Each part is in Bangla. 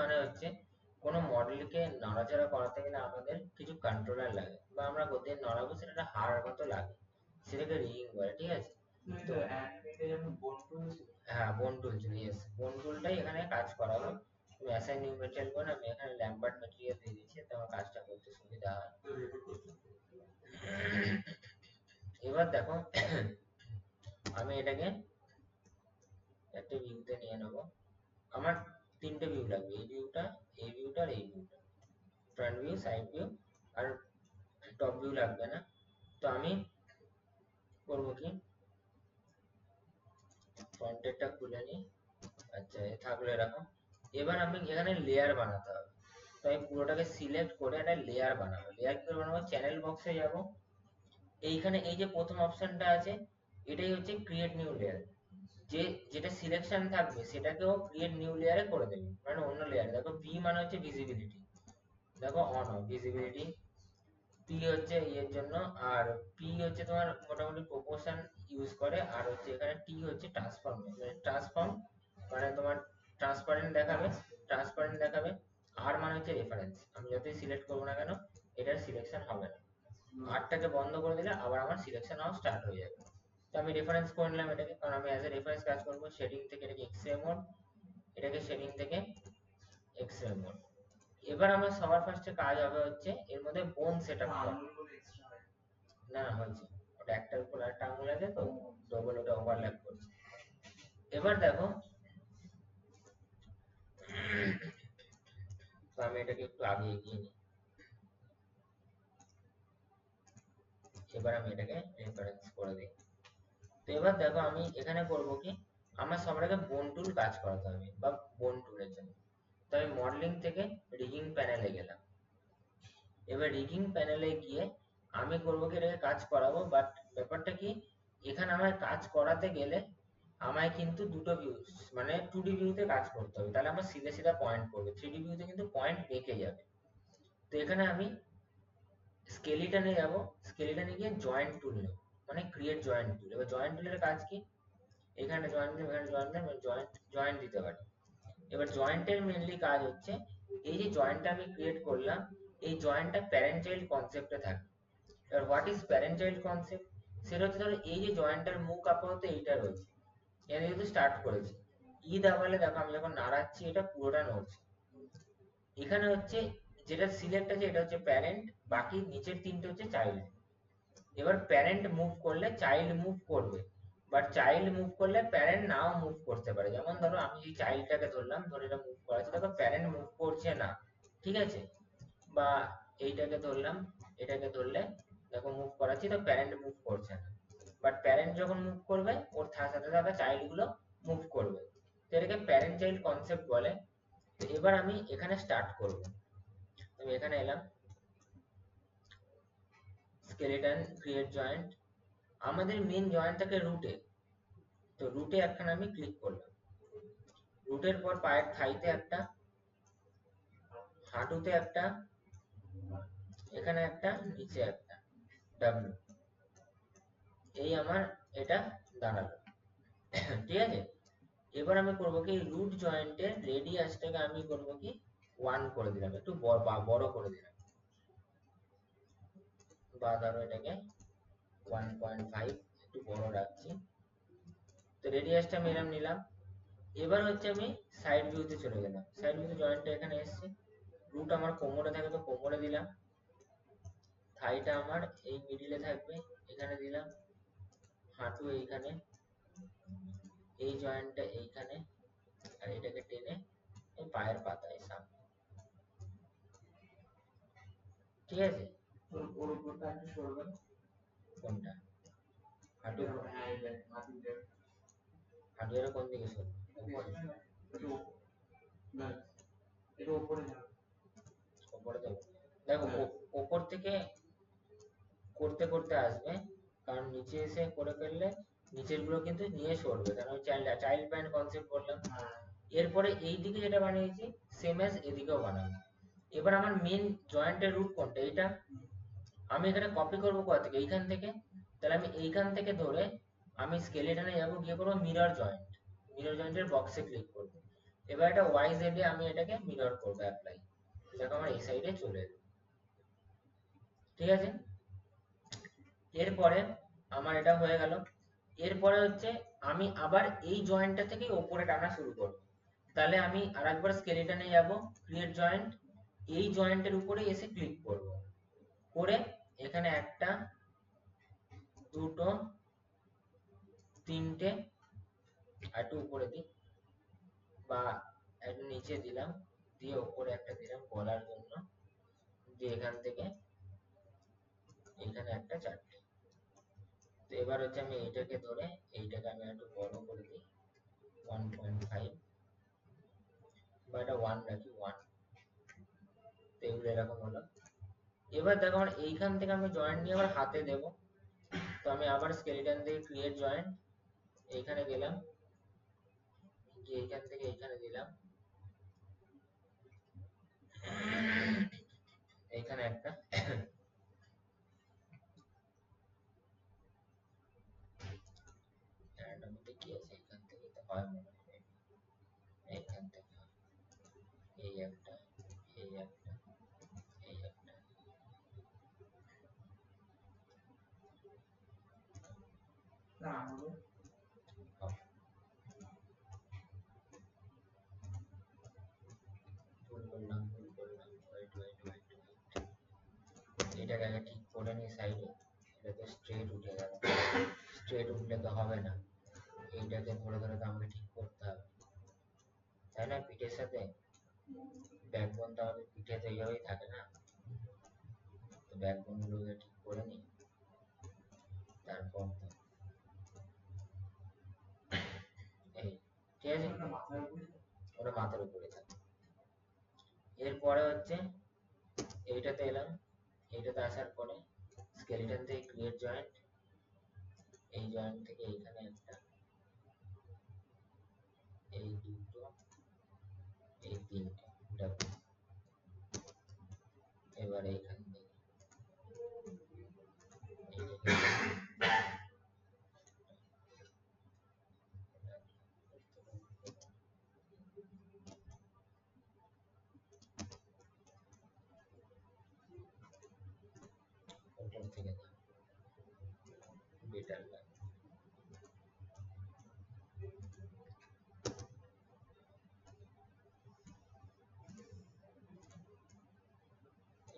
মানে হচ্ছে কোনো মডেলকে নড়াচড়া করাতে গেলে আমাদের কিছু কন্ট্রোলার লাগে, বা আমরা কোথায় নড়াবো সেটা একটা হাড় মতো লাগে, সেটাকে রিগিং বলে। ঠিক আছে, তো হ্যাঁ বোন টুল ছিল, ইয়েস বোন টুলটাই এখানে কাজ করাবো। তুমি অ্যাসাইন নিউ মেটেরিয়াল করে, আমি এখানে ল্যাম্বার্ট মেটেরিয়াল দিয়ে দিচ্ছি, তো আমার কাজটা করতে সুবিধা হয়। এবার দেখো আমি এটাকে একটা ভিউতে নিয়ে নেবো। আমার তিনটে ভিউ লাগবে, এই ভিউটা, এই ভিউটা আর এই ভিউটা, ফ্রন্ট ভিউ, সাইড ভিউ আর টপ ভিউ লাগবে না। তো আমি করবো কি, ফ্রন্টেরটা খুলে নিই। আচ্ছা এ থাকলো এরকম। এবার আমি এখানে লেয়ার বানাতে হবে, তো আমি পুরোটাকে সিলেক্ট করে একটা লেয়ার বানাবো। লেয়ার কি করে বানাবো, চ্যানেল বক্সে যাব, এইখানে এই যে প্রথম অপশনটা আছে, এটাই হচ্ছে ক্রিয়েট নিউ লেয়ার। যে যেটা সিলেকশন থাকবে সেটাকেও ক্রিয়েট নিউ লেয়ারে করে দেবে, মানে অন্য লেয়ারে। দেখো ভি মানে হচ্ছে ভিজিবিলিটি, দেখো অন অফ ভিজিবিলিটি। পি হচ্ছে ইয়ের জন্য, আর পি হচ্ছে তোমার মোটামুটি প্রপোর্শন ইউজ করে, আর হচ্ছে এখানে টি হচ্ছে ট্রান্সফর্ম, মানে ট্রান্সফর্ম মানে তোমার ট্রান্সপারেন্ট দেখাবে, ট্রান্সপারেন্ট দেখাবে। আর মানে হচ্ছে রেফারেন্স, আমি যতই সিলেক্ট করবো না কেন এটার সিলেকশন হবে না। আরটাকে বন্ধ করে দিলে আবার আমার সিলেকশন হওয়া স্টার্ট হয়ে যাবে। তো আমি রেফারেন্স করে নিলাম এটাকে, কারণ আমি অ্যাজ এ রেফারেন্স কাজ করবো। শেডিং থেকে এটাকে এক্সরে মোড, এটাকে শেডিং থেকে এক্সরে মোড। এবার আমার সবার ফার্স্টে কাজ হবে হচ্ছে এর মধ্যে বোন সেটআপ করা। না হয়েছে, ওটা একটার উপর একটা আঙুল আছে তো ডবল ওটা ওভারল্যাপ করছে। এবার দেখো তো আমি এটাকে একটু আগে এগিয়ে নিই। এবার আমি এটাকে রেফারেন্স করে দিই। তো এবার দেখো আমি এখানে করব কি, আমার সবার আগে বোন টুল কাজ করাতে হবে, বা বোন টুলের জন্য। তো আমি মডেলিং থেকে রিগিং প্যানেলে গেলাম। এবার রিগিং প্যানেলে গিয়ে আমি করবো কি, এটাকে কাজ করাবো। বাট ব্যাপারটা কি, এখানে আমার কাজ করাতে গেলে আমায় কিন্তু দুটো ভিউ, মানে 2D ভিউতে কাজ করতে হবে, তাহলে আমার সিধা সিধা পয়েন্ট পড়বে। 3D ভিউতে কিন্তু পয়েন্ট বেঁকে যাবে। তো এখানে আমি স্কেলিটনে যাব, স্কেলিটনে গিয়ে জয়েন্ট টুল নেব, মানে ক্রিয়েট জয়েন্ট টুল। এবার জয়েন্ট টুলের কাজ কি, এখানে জয়েন্ট দিলাম, এখানে জয়েন্ট দিলাম, জয়েন্ট জয়েন্ট দিতে পারি। এবার জয়েন্টের মেনলি কাজ হচ্ছে, এই যে জয়েন্টটা আমি ক্রিয়েট করলাম, এই জয়েন্টটা প্যারেন্ট চাইল্ড কনসেপ্টে থাকে। এবার what is parent child concept, সেটা হচ্ছে ধরো এই যে জয়েন্টটার মুখ আপাতত এইটা রয়েছে, এটা যেহেতু স্টার্ট করেছি, ই দাবালে দেখো আমি যখন নাড়াচ্ছি এটা পুরোটা নড়ছে। এখানে হচ্ছে যেটা সিলেক্ট আছে এটা হচ্ছে প্যারেন্ট, বাকি নিচের তিনটে হচ্ছে চাইল্ড। এবার প্যারেন্ট মুভ করলে চাইল্ড মুভ করবে, বাট চাইল্ড মুভ করলে প্যারেন্ট নাও মুভ করতে পারে। যেমন ধরো আমি এই চাইল্ডটাকে ধরলাম, ধরে এটা মুভ করা আছে, দেখো প্যারেন্ট মুভ করছে না, ঠিক আছে। বা এইটাকে ধরলাম, এটাকে ধরলে দেখো মুভ করাচ্ছি তো প্যারেন্ট মুভ করছে না, বাট প্যারেন্ট যখন মুভ করবে ওর সাথে সাথে চাইল্ড গুলো মুভ করবে। তো এটাকে প্যারেন্ট চাইল্ড কনসেপ্ট বলে। তো এবার আমি এখানে স্টার্ট করব, আমি এখানে এলাম, স্কেলেটন ক্রিয়েট জয়েন্ট, আমাদের মেন জয়েন্ট থাকে রুটে। তো রুটে একখানা আমি ক্লিক করলাম, রুটের পর পায়ের থাইতে একটা, হাঁটুতে একটা, এখানে একটা, নিচে একটা, ডাব্লিউ। এই আমার এটা দাঁড়ালো, ঠিক আছে। এবার আমি করবো কি, রুট জয়েন্টের রেডিয়াসটাকে আমি করবো কি 1 করে দিলাম, একটু বড় করে দিলাম, বা ধরো এটাকে 1.5 একটু বড় রাখছি। তো রেডিয়াসটা আমি এরকম নিলাম। এবার হচ্ছে আমি সাইড ভিউতে চলে গেলাম, সাইড ভিউতে জয়েন্টটা এখানে এসছে, রুট আমার কোমরে থাকে তো কোমরে দিলাম, থাইটা আমার এই মিডিলে থাকবে, এখানে দিলাম, হাঁটু এইখানে, এই জয়েন্টটা এইখানে, আর এটাকে টেনে এই পায়ের পাতায় সামনে, ঠিক আছে। ওর উপরটা একটু সরবেন, কোনটা, হাঁটু, হাঁটুর কোন দিকে সরবে, উপরে, একটু উপরে যাবে, উপরে দেবো। দেখো ওপর থেকে করতে করতে আসবে, কারণ নিচে এসে করে ফেললে নিচের গুলো কিন্তু নিয়ে সরবে, কারণ আমি চাইল্ড চাইল্ড প্যান্ট কনসেপ্ট করলাম। এরপরে এই দিকে যেটা বানিয়েছি সেম এজ এদিকেও বানাবো। এবার আমার মেন জয়েন্টের রুট কোনটা, এইটা আমি এখানে কপি করবো কোথা থেকে, এইখান থেকে। তাহলে আমি এইখান থেকে ধরে আমি স্কেলেটনে যাবো, গিয়ে করবো মিরর জয়েন্ট, মিরর জয়েন্টের বক্সে ক্লিক করবো। এবার এটা ওয়াই জেড এ আমি এটাকে মিরর করবো, অ্যাপ্লাই, দেখো আমার এই সাইডে চলে এলো, ঠিক আছে। এরপরে আমার এটা হয়ে গেল। এরপরে হচ্ছে আমি আবার এই জয়েন্টটা থেকে উপরে টানা শুরু করব। তাহলে আমি আরেকবার স্কেলেটনে যাব, ক্রিয়েট জয়েন্ট, এই জয়েন্টের উপরে এসে ক্লিক করব, করে এখানে একটা, দুটো, তিনটে, আর একটু উপরে দিই বা একটু নিচে দিলাম, দিয়ে উপরে একটা দিলাম গলার জন্য, দিয়ে এখান থেকে এখানে একটা, চারটে। তো এবার হচ্ছে আমি এইটাকে ধরে এইটাকে আমি একটু বড় করে দিই, 1.5 বা এটা 1 রাখি, 1। তো এগুলো এরকম হলো। এবার দেখো আমার এইখান থেকে আমি জয়েন্ট নিয়ে আবার হাতে দেব। তো আমি আবার স্কেলিটন থেকে ক্রিয়েট জয়েন্ট, এইখানে গেলাম, গিয়ে এইখান থেকে এইখানে দিলাম, এইখানে একটা, কি আছে এইখান থেকে তো হয় মনে হয়, এইখান থেকে এই একটা, এই একটা, এই একটা, ভুল করলাম, ওয়েট ওয়েট ওয়েট, এটাকে আগে ঠিক করে নি সাইডে, এটা তো স্ট্রেট উঠে গেল, স্ট্রেট উঠলে তো হবে না, এইটাকে ধরে ধরে তো আমাকে ঠিক করতে হবে, তাই না? পিঠের সাথে ব্যাকবোন তো আমাদের পিঠে তো এইভাবেই থাকে না, তো ব্যাকবোন গুলোকে ঠিক করে নি, তারপর তো এই, ঠিক আছে, ওটা মাথার উপরে থাকে। এরপরে হচ্ছে এইটাতে এলাম, এইটাতে আসার পরে স্কেলিটন থেকে ক্রিয়েট জয়েন্ট, এই জয়েন্ট থেকে এইখানে একটা, এই দুটো, এই তিনটে ডাবল, এবার এইখান থেকে ওপর থেকে বেটার লাগে,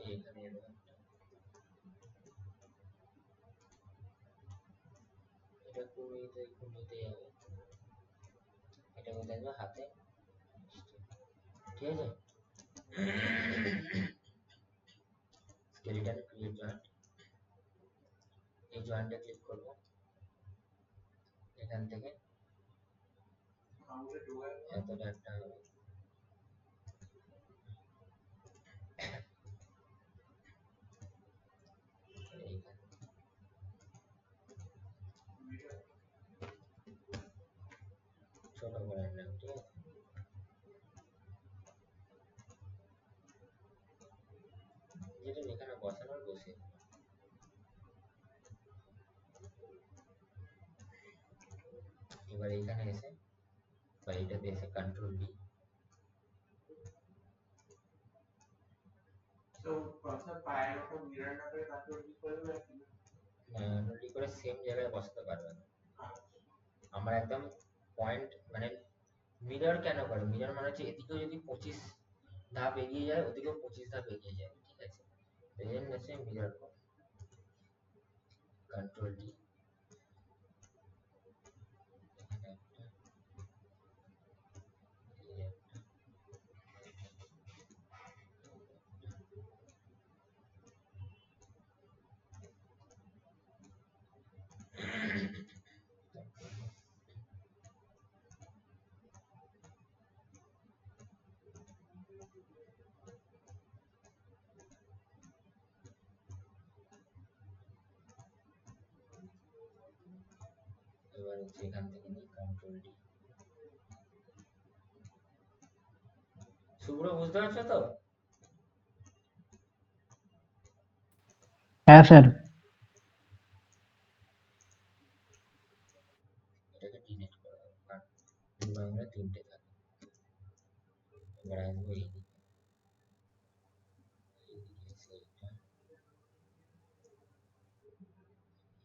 এইখানে এরকম, এটা কুড়িতে কুড়িতে যাবে, এটা কোথায় যাবে, হাতে, ঠিক আছে। স্কেলিটন ক্রিয়েট জয়েন্ট, এই জয়েন্টে ক্লিক করব, এখান থেকে এতটা একটা হবে, এইখানে ছোট করে নিলাম, ঠিক আছে। যেটা যেখানে বসানোর বসিয়ে দিলাম। এবার এইখানে এসে বা এইটাতে এসে কন্ট্রোল ডি, রেডি করে সেম জায়গায় বসাতে পারবে না, আমার একদম পয়েন্ট মানে মিরর কেন করে, মিরর মানে হচ্ছে এদিকেও যদি 25 ধাপ এগিয়ে যায় ওদিকেও 25 ধাপ এগিয়ে যায়, ঠিক আছে, এই জন্য হচ্ছে মিরর কন্ট্রোল ডি, এখানে একটা, এই একটা, এবার হচ্ছে এখান থেকে নিই কন্ট্রোল ডি। শুভ্র বুঝতে পারছো তো? হ্যাঁ স্যার। এটাকে ডিলিট করে দাও, কারণ তিনটে থাকে। এবার আসবো এইদিকে, এইদিকে এসে এইটা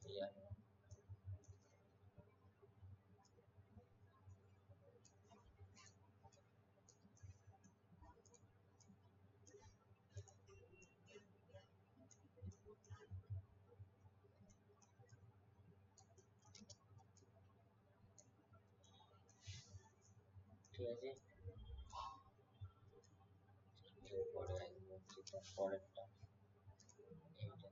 এই আনবো। ঠিক আছে, এরপরে আসবো যেটা পরেরটা, এইটাতে।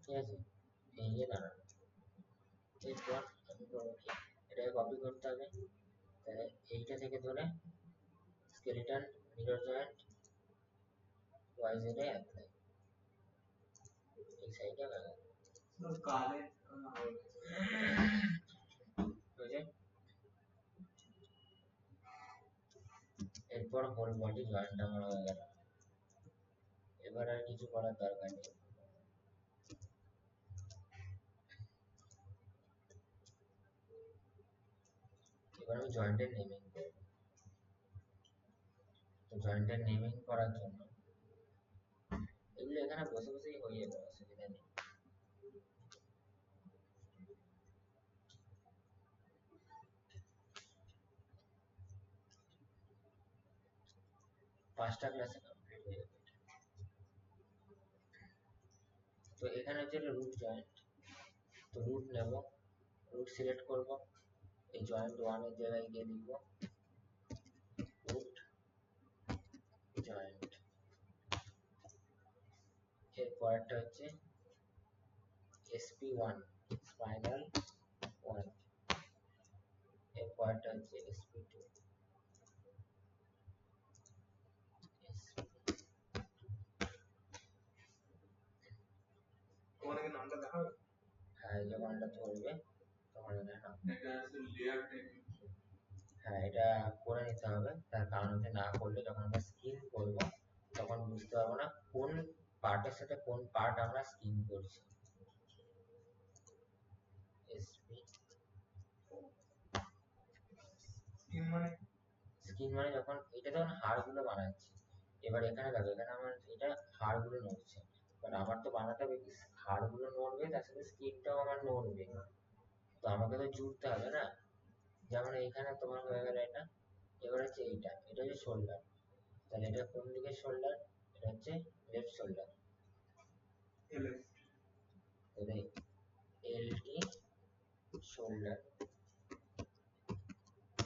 ঠিক আছে, এই যে দাঁড়ানো। এরপর আমি করবো কি, এটাকে কপি করতে হবে, তাহলে এইটা থেকে ধরে skeleton mirror joint Y Z apply, এই সাইডে হয়ে গেল। বুঝে, এরপর হোল বডি জয়েন্ট আমার হয়ে গেল। এবার আর কিছু করার দরকার নেই। এবার আমি জয়েন্টের নেমিং করব। তো জয়েন্টের নেমিং করার জন্য এগুলো এখানে বসে বসেই হয়ে যাবে, অসুবিধা নেই। পাঁচটা ক্লাসে কমপ্লিট হয়ে যাবে। তো এখানে হচ্ছে রুট জয়েন্ট, তো রুট নেব, রুট সিলেক্ট করব, এই জয়েন্ট ওয়ানের জায়গায় গিয়ে লিখব রুট জয়েন্ট। এর পরেরটা হচ্ছে SP1 স্পাইনাল 1, এর পরেরটা হচ্ছে SP2। তোমাকে নামটা দেখাবে? হ্যাঁ, যখন এটা ধরবে তখন এটা হ্যাঁ, এটা করে নিতে হবে। তার কারণ হচ্ছে না করলে যখন আমরা স্কিন করব তখন বুঝতে পারবো না কোন পার্টের সাথে কোন পার্ট আমরা স্কিন করছি। এসপি স্কিন মানে যখন এটা যখন হাড়গুলো বানাচ্ছি, এবার এখানে দেখো, এখানে আমার এটা হাড়গুলো নড়ছে, বাট আমার তো বানাতে হবে কি হাড়গুলো নড়বে তার সাথে স্কিনটাও আমার নড়বে, তো আমাকে তো জুড়তে হবে না। যেমন এইখানে তোমার হয়ে গেল এটা, এবার হচ্ছে এইটা, এটা হচ্ছে শোল্ডার, তাহলে এটা কোন দিকে শোল্ডার, এটা হচ্ছে লেফট শোল্ডার, তাহলে LT shoulder,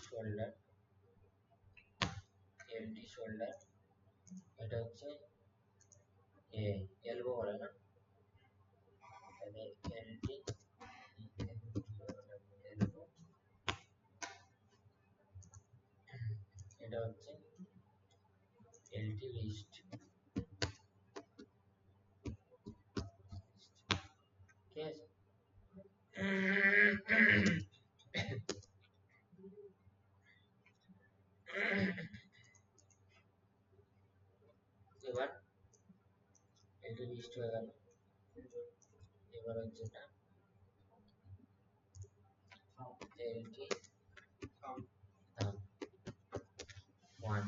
shoulder LT shoulder, এটা হচ্ছে এলবো বলে না, তাহলে এলটি হচ্ছে এলটি লিস্ট, ঠিক আছে। এবার এলটি লিস্ট হয়ে গেল। এবার হচ্ছে এটা এলটি ওয়ান,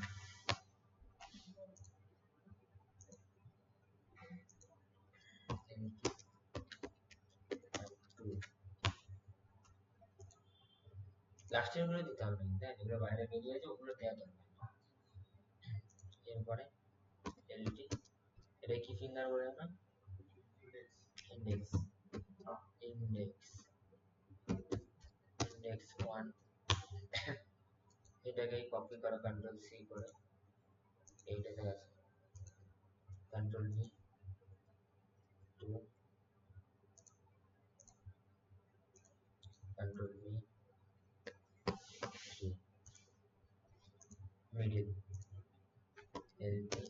এলটি টু, লাস্টের গুলো দিতে হবে না, দেখ এগুলো বাইরে বেরিয়ে আছে, ওগুলো দেওয়া দরকার। এরপরে এলটি, এটা কি ফিঙ্গার বলে না, ইন্ডেক্স, ইন্ডেক্স, ইন্ডেক্স ওয়ান, এটাকে কপি করো কন্ট্রোল সি করে, এইটাতে আছে control V two, control V three, middle, এলটি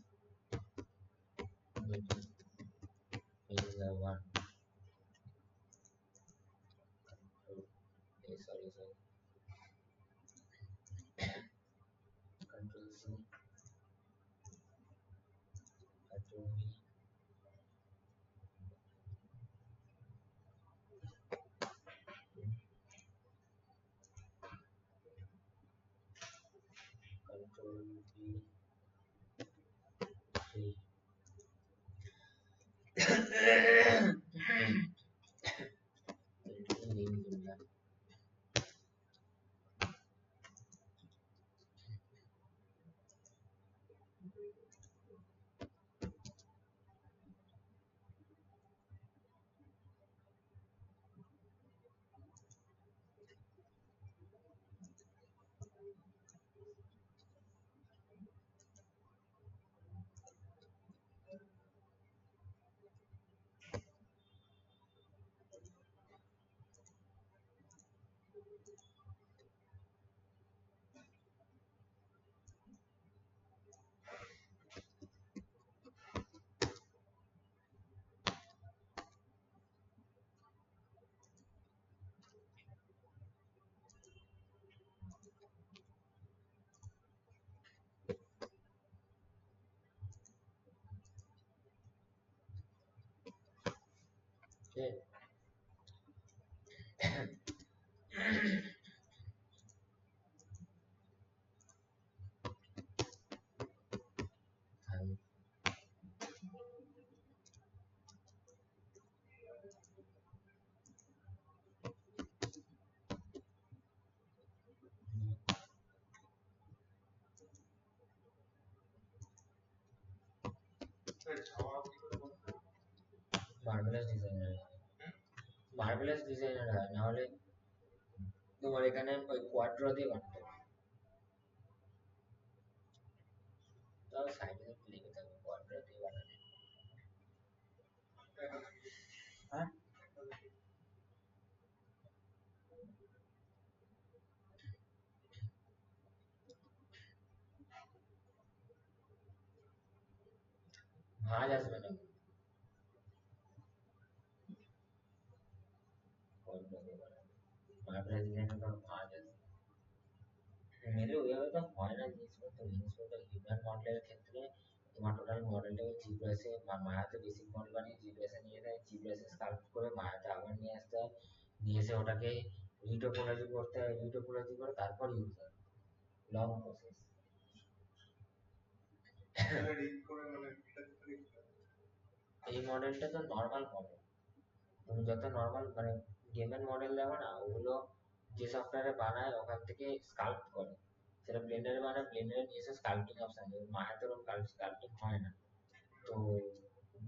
middle, middle one, sorry sorry, control C, control V, control V three, Marvelous Designer, Marvelous Designer হয়, নাহলে তোমার এখানে ওই কোয়াড্রো দিয়ে বানাতে হবে, তাও সাইডে লিখে থাকবে কোয়াড্রো দিয়ে বানাতে। হ্যাঁ, ভাঁজ আসবে না, কোয়াড্রো দিয়ে বানাতে মার্ভেলাস ডিজাইনার কোনো ভাঁজ আসবে মেরে, ওইভাবে তো হয় না জিনিসপত্র। জিনিসপত্র হিউম্যান মডেলের ক্ষেত্রে তোমার টোটাল মডেলটাকে জিব্রাসে মায়াতে বেসিক মডেল বানিয়ে জিব্রাসে নিয়ে যায়, জিব্রাসে স্কাল্প করে মায়াতে আবার নিয়ে আসতে হয়, নিয়ে এসে ওটাকে রিটোপোলজি করতে হয়, রিটোপোলজি করে তারপর ইউজ হয়, লং প্রসেস। এই মডেলটা তো নর্মাল মডেল, তুমি যত নর্মাল মানে গেমের মডেল দেখো না, ওগুলো যে সফটওয়্যারে বানায় ওখান থেকে স্কাল্প করে, সেটা ব্লেন্ডারে বানায়, ব্লেন্ডারে নিয়ে এসে স্কাল্পিং অপশন আছে, মায়াতে ওরকম স্কাল্পিং হয় না, তো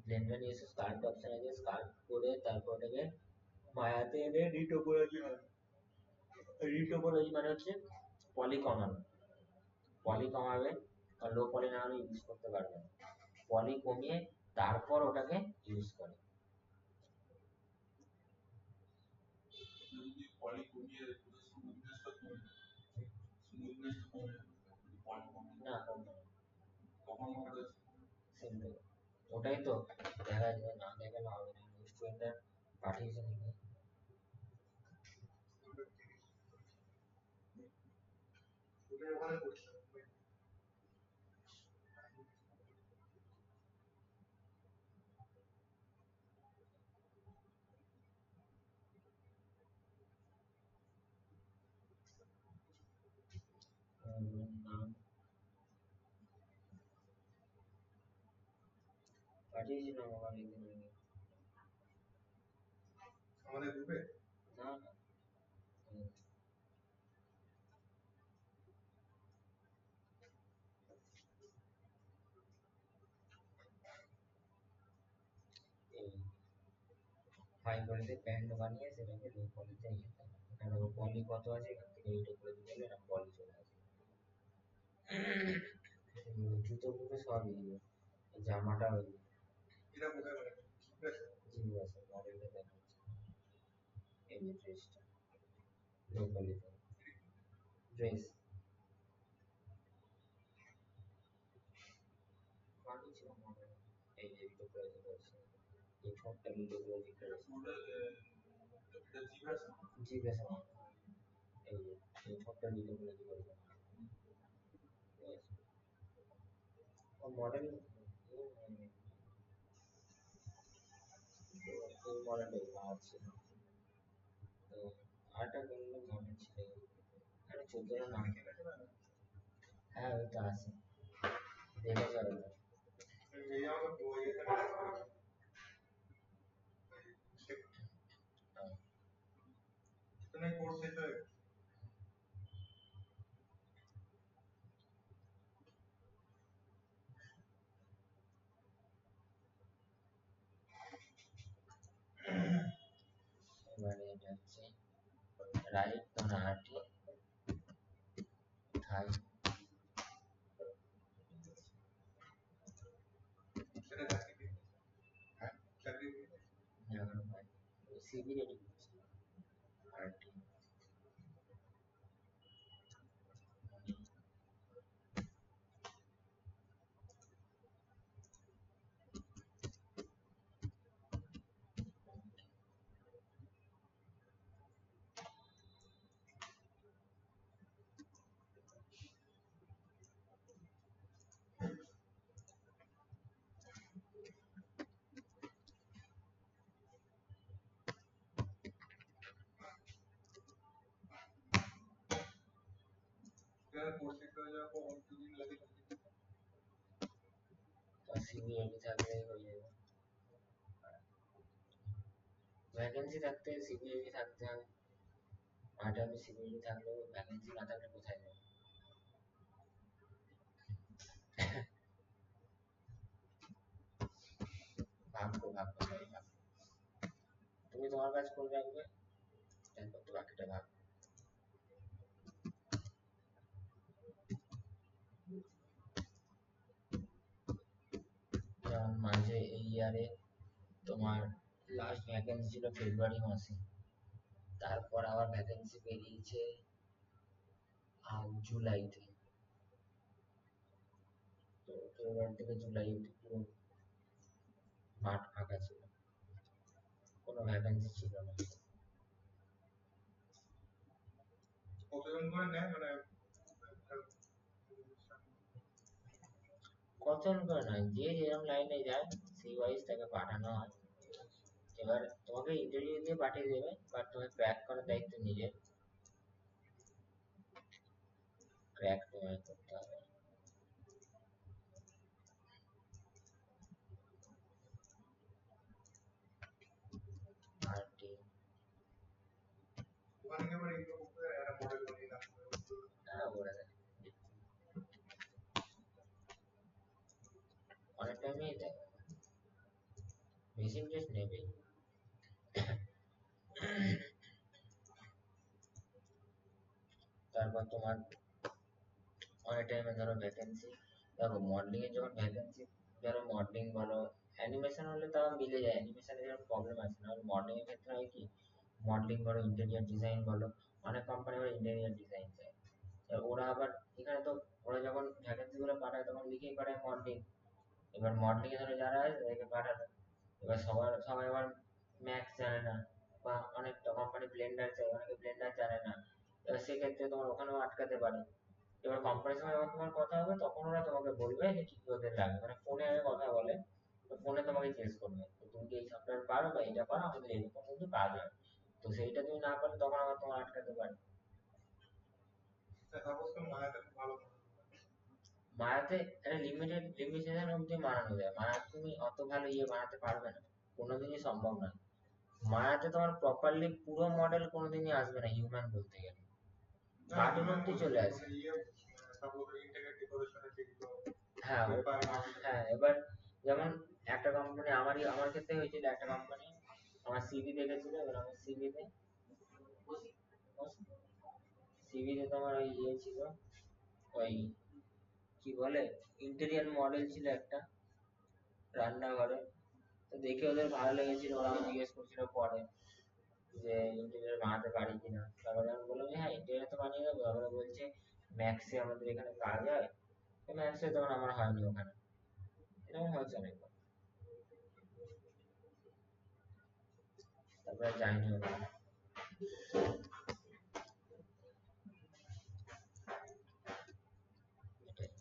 ব্লেন্ডারে নিয়ে এসে স্কাল্প অপশন আছে, স্কাল্প করে তারপর ওটাকে মায়াতে এনে রিটোপোলজি হয়। রিটোপোলজি মানে হচ্ছে পলি কমানো, পলি কমাবে, লো পলি না হলে ইউজ করতে পারবে না, পলি কমিয়ে তারপর ওটাকে ইউজ করে। না সিম্পল, ওটাই তো দেখা যায়, না দেখালে হবে না, স্টুডেন্টরা পাঠিয়েছে নাকি। নাম পাঠিয়েছিলাম আমার একদিন আগে। আমাদের গ্রুপে না না, এই হাই কোয়ালিটির প্যান্ট বানিয়ে সেটাকে লো কোয়ালিটিতে যেতাম, এখানে পলি কত আছে এখান থেকে এইটা করে দিলে না পলি চলে আসে। জুতো ফুটো সবই, জামাটা ওই এটা কোথায় মানে জি আছে মডেলটা দেখাচ্ছি, এই যে ড্রেসটা লো কোয়ালিটি ড্রেস বানিয়েছিলাম মডেল, এই যে ভিডিও করে দিয়েছি, এই ঠোঁটটা ভিডিও করে দিতে জি বেশ, এই যে এই ঠোঁটটা ভিডিও করে দিতে ও মডেল, এই মডেলটাই আছে। তো আরেকটা বললো মডেল ছিল, আরে 14 নাম, হ্যাঁ ওই তো আছে, দেখা যাবে। এই আমাকে বই এখানে কোর্স এটা এবারে এটা হচ্ছে রাইট নাহাটি থাই, সেটা চাকরি, হ্যাঁ চাকরি এখনো পাই, সিভি রেডি করছি আরটি। সিভি রেডি থাকলে হয়ে যাবে, ভ্যাকেন্সি থাকতে সিভি রেডি থাকতে হবে, আর আমি সিভি রেডি থাকলেও ভ্যাকেন্সি না থাকলে কোথায় যাবো। ভাগ্য ভাগ্য ভাই ভাগ্য, তুমি তোমার কাজ করে রাখবে, তারপর তো বাকিটা ভাগ। যেমন মাঝে এই ইয়ারে তোমার লাস্ট ভ্যাকেন্সি ছিল ফেব্রুয়ারি মাসে, তারপর আবার ভ্যাকেন্সি বেরিয়েছে জুলাইতে, তো ফেব্রুয়ারি থেকে জুলাই অব্দি পুরো মাঠ ফাঁকা ছিল, কোনো ভ্যাকেন্সি ছিল না। কতজন করে নেয় মানে কতজন করে নয়, যে যেরকম লাইনে যায় সেই ওয়াইজ তাকে পাঠানো হয়। এবার তোমাকে ইন্টারভিউ দিয়ে পাঠিয়ে দেবে, বাট তোমাকে ক্র্যাক করার দায়িত্ব নিজের, ক্র্যাক তোমায় করতে হবে। আর কি ওখানে আবার এগুলো করতে একটা মডেল বানিয়ে রাখতে হবে, হ্যাঁ বলে দেয় অনেক টাইমেই দেয়, বেশি টেস্ট নেবেই। তারপর তোমার অনেক টাইমে ধরো ভ্যাকেন্সি, দেখো মডেলিং এর যখন ভ্যাকেন্সি, ধরো মডেলিং বলো, অ্যানিমেশন হলে তাও মিলে যায়, অ্যানিমেশনের যেরকম প্রবলেম আছে না, মডেলিং এর ক্ষেত্রে হয় কি, মডেলিং বলো ইন্টেরিয়ার ডিজাইন বলো, অনেক কোম্পানি আবার ইন্টেরিয়ার ডিজাইন চায়, ওরা আবার এখানে তো ওরা যখন ভ্যাকেন্সি গুলো পাঠায় তখন লিখেই পাঠায় মডেলিং। এবার মডেলিং এ ধরো যারা আছে তাদেরকে পাঠালো, এবার সবাই আবার ম্যাক্স জানে না, বা অনেকটা কোম্পানি ব্লেন্ডার চাই, অনেকে ব্লেন্ডার জানে না। এবার সেক্ষেত্রে তোমার ওখানেও আটকাতে পারে। এবার কোম্পানির সঙ্গে যখন তোমার কথা হবে তখন ওরা তোমাকে বলবে যে কি কি ওদের লাগবে, মানে ফোনে আগে কথা বলে, তো ফোনে তোমাকে জিজ্ঞেস করবে তো তুমি কি এই সফটওয়্যার পারো বা এটা পারো, আমাদের এরকম কিন্তু কাজ হয়। তো সেইটা তুমি না পারলে তখন আবার তোমার আটকাতে পারে। মায়াতে একটা লিমিটেশন অব্দি বানানো যায়, মায়াতে তুমি অত ভালো ইয়ে বানাতে পারবে না, কোনোদিনই সম্ভব নয়। মায়াতে তোমার প্রপারলি পুরো মডেল কোনোদিনই আসবে না হিউম্যান বলতে গেলে, কার্টুন অব্দি চলে আসে। হ্যাঁ হ্যাঁ, এবার যেমন একটা কোম্পানি, আমার ক্ষেত্রে হয়েছিল, একটা কোম্পানি আমার সিভি দেখেছিল, এবার আমার সিভিতে তোমার ওই ইয়ে ছিল, ওই কি বলে ইন্টেরিয়র মডেল ছিল একটা রান্নাঘরে। তো দেখে ওদের ভালো লেগেছিল, ওরা আমাকে জিজ্ঞেস করছিল পরে যে ইন্টেরিয়র বানাতে পারি কিনা। তারপরে আমি বললাম যে হ্যাঁ ইন্টেরিয়র তো বানিয়ে দেবো। তারপরে বলছে ম্যাক্সে আমাদের এখানে কাজ হয়, তো ম্যাক্সে তখন আমার হয়নি ওখানে, এরকম হয়েছে অনেকবার। তারপরে যাইনি ওখানে। এটাই।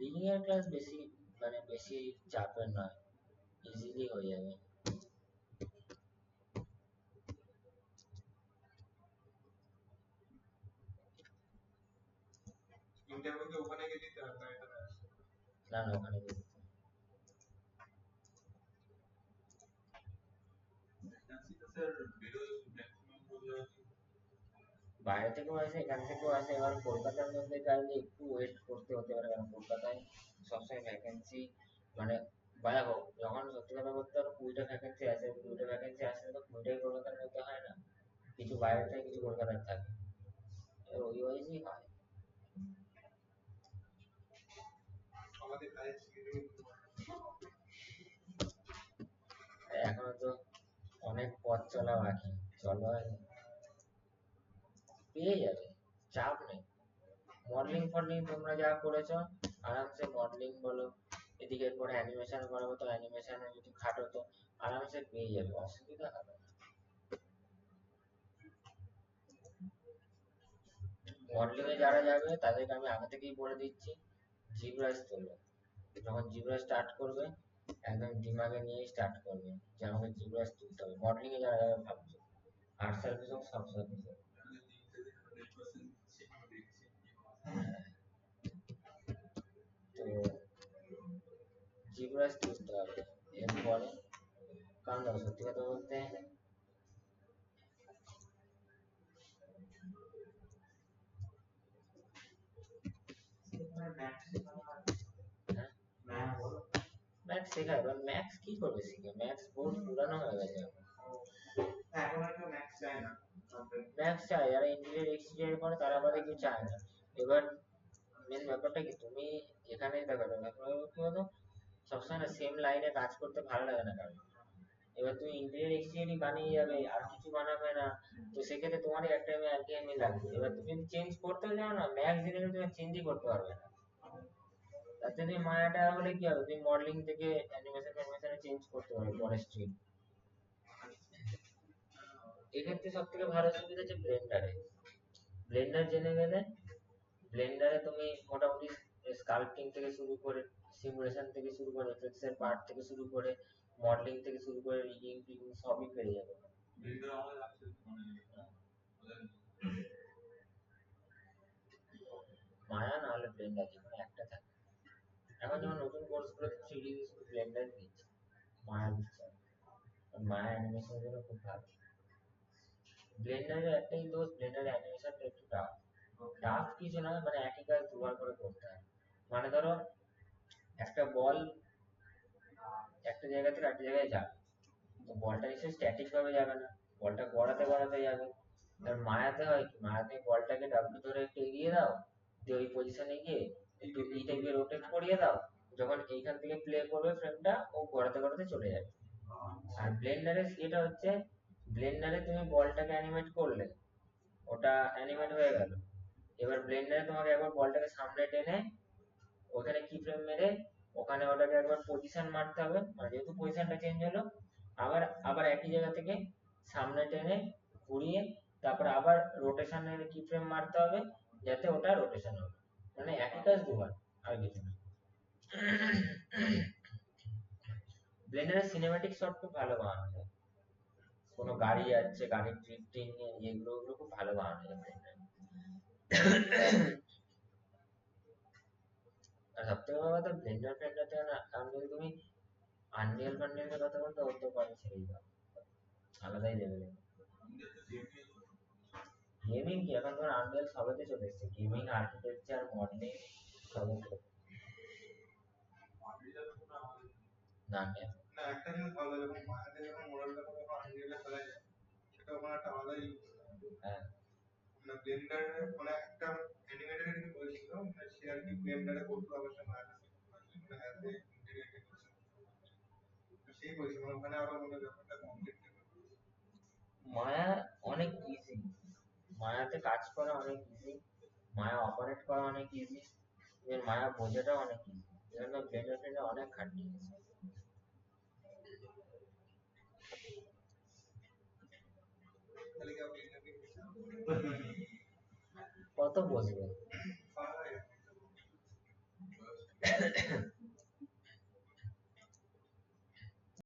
লিনিয়ার ক্লাস বেশি, মানে বেশি চাপের নয়, ইজিলি হয়ে যাবে। না না, ওখানে গিয়ে দিতে হবে। বাইরে থেকেও আসে, এখান থেকেও আসে, এবার কলকাতার মধ্যে চাইলে একটু ওয়েট করতে হতে পারে, কারণ কলকাতায় সবসময় ভ্যাকেন্সি, মানে দেখো যখন সত্যি কথা বলতে পারো 20টা ভ্যাকেন্সি আসে, 20টা ভ্যাকেন্সি আসলে তো 20টাই কলকাতার মধ্যে হয় না, কিছু বাইরে থাকে কিছু কলকাতার থাকে, এবার ওই ওয়াইজই হয়। এখনো তো অনেক পথ চলা বাকি, চলো পেয়ে যাবে, চাপ নেই। মডেলিং ফডেলিং তোমরা যা করেছো, আরামসে মডেলিং বলো, এদিকে পরে অ্যানিমেশন করাবো তো অ্যানিমেশনে যদি খাটো তো আরামসে পেয়ে যাবে, অসুবিধা হবে না। মডেলিং এ যারা যাবে তাদেরকে আমি আগে থেকেই বলে দিচ্ছি জিব্রাস তোলো। যখন জিব্রাস স্টার্ট করবে একদম দিমাগে নিয়ে স্টার্ট করবে যে আমাকে জিব্রাস তুলতে হবে, মডেলিং এ যারা যাবে ভাবছো, আর্ট সার্ভিস হোক সব সার্ভিস হোক। তো জিব্রাস তুলতে হবে এরপরে, কারণ দেখো সত্যি কথা বলতে, ম্যাথ শেখায়, এবার ম্যাথস কি করবে শিখে, ম্যাথস বহুত পুরানো হয়ে গেছে এখন। ম্যাথস চায় যারা ইঞ্জিনিয়ার এক্সিনিয়ার করে, তারা আবার কিছু চায় না। এবার মেন ব্যাপারটা কি, তুমি এখানে দেখো কি বলতো, সবসময় না সেম লাইনে কাজ করতে ভালো লাগে না কারণ, এবার তুমি ইঞ্জিনিয়ার এক্সিনিয়ারই বানিয়ে যাবে আর কিছু বানাবে না, তো সেক্ষেত্রে তোমারই এক টাইমে একঘেয়েমি লাগবে। এবার তুমি যদি চেঞ্জ করতেও যাও না, ম্যাথস দিলে তুমি চেঞ্জই করতে পারবে না। তাতে তুমি মায়াটা হলে কি হবে, তুমি মডেলিং থেকে অ্যানিমেশনে চেঞ্জ করতে পারবে পরে স্ট্রিম। এক্ষেত্রে সব থেকে ভালো সুবিধা হচ্ছে ব্লেন্ডারে। ব্লেন্ডার জেনে গেলে, ব্লেন্ডারে তুমি মোটামুটি স্কাল্পটিং থেকে শুরু করে, সিমুলেশন থেকে শুরু করে, এফএক্স এর পার্ট থেকে শুরু করে, মডেলিং থেকে শুরু করে, রিগিং টিগিং সবই পেরে যাবে। মায়া না হলে ব্লেন্ডার, যে কোনো একটা থাকে। এখন যেমন নতুন কোর্স গুলো 3D শুধু ব্লেন্ডার দিচ্ছে, মায়া দিচ্ছে না। কারণ মায়া অ্যানিমেশনের জন্য খুব ভালো। ব্লেন্ডারের একটাই দোষ, ব্লেন্ডারের অ্যানিমেশনটা একটু টাফ। টাফ কিছু না, মানে একই কাজ দুবার করে করতে হয়। মানে ধরো একটা বল একটা জায়গা থেকে একটা জায়গায় যাবে, তো বলটা নিশ্চয়ই স্ট্যাটিক ভাবে যাবে না, বলটা গড়াতে গড়াতে যাবে। আর মায়াতে হয় কি, মায়াতে বলটাকে ডাব্লু ধরে একটু এগিয়ে দাও, দিয়ে ওই পজিশনে গিয়ে একটু ই টাইপে রোটেট করিয়ে দাও, যখন এইখান থেকে প্লে করবে ফ্রেমটা ও গড়াতে গড়াতে চলে যাবে। আর ব্লেন্ডারে এটা হচ্ছে, ব্লেন্ডারে তুমি বলটাকে অ্যানিমেট করলে, ওটা অ্যানিমেট হয়ে গেল, এবার ব্লেন্ডারে তোমাকে একবার বলটাকে সামনে টেনে ওখানে কি ফ্রেম মেরে ওখানে ওটাকে একবার পজিশন মারতে হবে, মানে যেহেতু পজিশনটা চেঞ্জ হলো, আবার আবার একই জায়গা থেকে সামনে টেনে ঘুরিয়ে তারপর আবার রোটেশনের কি ফ্রেম মারতে হবে, যাতে ওটা রোটেশন হবে। মানে একই কাজ দুবার, আর কিছু না। ব্লেন্ডারে সিনেম্যাটিক শট খুব ভালো বানানো যায়, কোনো গাড়ি যাচ্ছে, গাড়ির ড্রিফটিং এগুলো ওগুলো খুব ভালো বানানো যায় ব্লেন্ডারে। আর সবথেকে বড় কথা ব্লেন্ডার ফ্লেন্ডার থেকে না, কারণ যদি তুমি আনরিয়েল ফানরিয়েলের কথা বলতে, ওর তো কথা ছেড়েই দাও, আলাদাই লেভেলে। গেমিং কি এখন তোমার আনরিয়েল সবেতে চলে এসেছে, গেমিং আর্কিটেকচার মডেলিং সবেতে। না না, একটা জিনিস ভালো, যখন মায়াতে যখন মোডালটা যখন আনরিয়েলে ফেলা যায়, সেটা ওখানে একটা আলাদাই। হ্যাঁ মানে ব্লেন্ডারে মানে একটা অ্যানিমেটেড কিছু বলেছিল, মানে সে আর কি ব্লেন্ডারে করতে হবে সে মায়াতে, মানে অ্যাজ এ ইন্টিগ্রেটেড সেই বলছি, মানে ওখানে আরো মানে ব্যাপারটা কমপ্লিট। মায়া অনেক ইজি, মায়াতে কাজ করা অনেক ইজি, মায়া অপারেট করা অনেক ইজি, এর মায়া বোঝাটা অনেক ইজি, এজন্য ব্লেন্ডার ফ্লেন্ডার অনেক খাটনি আছে। তাহলে কি আপনি ইন্টারভিউ কত বসবে?